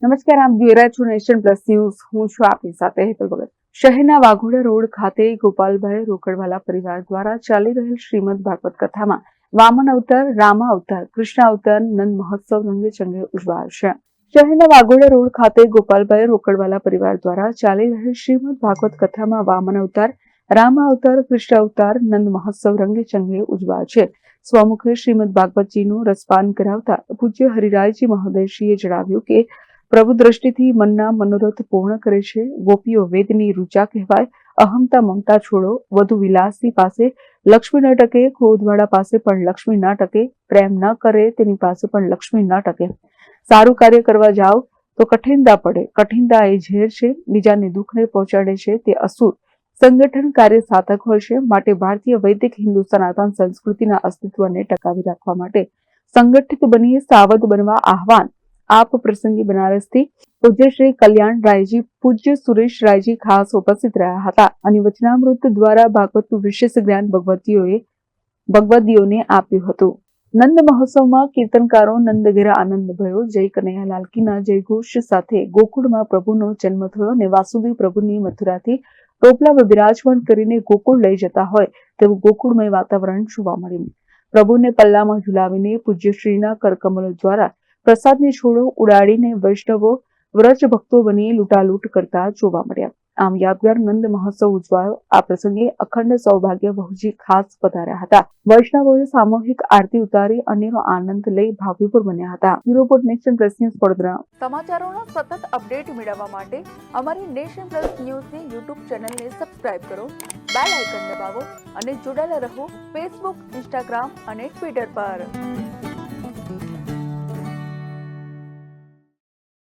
નમસ્કાર, આપ જોઈ રહ્યા છો નેશન પ્લસ ન્યૂઝ. હું છું આપની સાથે હેતલ ભગત. શહેરના વાઘોડા રોડ ખાતે ગોપાલભાઈ રોકડવાલા પરિવાર દ્વારા ચાલી રહેલ શ્રીમદ ભાગવત કથામાં વામન અવતાર, રામા અવતાર, કૃષ્ણ અવતાર નંદ મહોત્સવ રંગે ચંગે ઉજવાશે. શહેરના વાઘોડા રોડ ખાતે ગોપાલભાઈ રોકડવાલા પરિવાર દ્વારા ચાલી રહેલ શ્રીમદ ભાગવત કથામાં વામન અવતાર, રામા અવતાર, કૃષ્ણ અવતાર નંદ મહોત્સવ રંગે ચંગે ઉજવાશે. સ્વમુખે શ્રીમદ ભાગવતજીનું રસપાન કરાવતા પૂજ્ય હરિરાયજી મહોદયશ્રીએ જણાવ્યું કે પ્રભુ દ્રષ્ટિથી મનના મનોરથ પૂર્ણ કરે છે. ગોપીઓ વેદની રૂચા કહેવાય. અહમતા મમતા છોડો. વધુ વિલાસી પાસે લક્ષ્મી ન ટકે, ક્રોધવાળા પાસે પણ લક્ષ્મી ન ટકે, પ્રેમ ન કરે તેની પાસે પણ લક્ષ્મી ન ટકે. સારું કાર્ય કરવા જાઓ તો કઠિનતા પડે. કઠિનતા એ ઝેર છે, બીજાને દુઃખને પહોંચાડે છે, તે અસુર. સંગઠન કાર્ય સાધક હોય છે. માટે ભારતીય વૈદિક હિન્દુ સનાતન સંસ્કૃતિના અસ્તિત્વને ટકાવી રાખવા માટે સંગઠિત બની સાવધ બનવા આહવાન. આપ પ્રસંગે બનારસથી પૂજ્ય શ્રી કલ્યાણ રાયજી, પૂજ્ય સુરેશ રાયજી ખાસ ઉપસ્થિત રહ્યા હતા અને વચનામૃત દ્વારા ભાગવતનું વિશેષ જ્ઞાન ભગવદીઓને આપ્યું હતું. નંદ મહોત્સવમાં કીર્તનકારો નંદ ઘેરા આનંદ ભયો. જય કનૈયાલાલ કીના જયઘોષ સાથે ગોકુળમાં પ્રભુનો જન્મ થયો અને વાસુદેવ પ્રભુની મથુરાથી ટોપલામાં બિરાજમાન કરીને ગોકુળ લઈ જતા હોય તેવું ગોકુળમય વાતાવરણ જોવા મળ્યું. પ્રભુને પલ્લામાં ઝુલાવીને પૂજ્યશ્રીના કરકમલો દ્વારા પ્રસાદની છોડો ઉડાડીને વૈષ્ણવો વ્રજ ભક્તો બની લૂંટાલૂંટ કરતા જોવા મળ્યા. આમ યાદગાર નંદ મહોત્સવ ઉજવાયો. આ પ્રસંગે અખંડ સૌભાગ્ય બહુજી ખાસ પધાર્યા હતા. વૈષ્ણવોએ સામૂહિક આરતી ઉતારી અનેરો આનંદ લઈ ભાવવિભોર બન્યા હતા. Bureau report Nation Plus News Vadodara. સમાચારોના સતત અપડેટ મેળવવા માટે અમારી નેશન પ્લસ ન્યૂઝની યુટ્યુબ ચેનલને સબસ્ક્રાઇબ કરો, બેલ આઇકન દબાવો અને જોડાયેલા રહો ફેસબુક, ઇન્સ્ટાગ્રામ અને ટ્વિટર પર.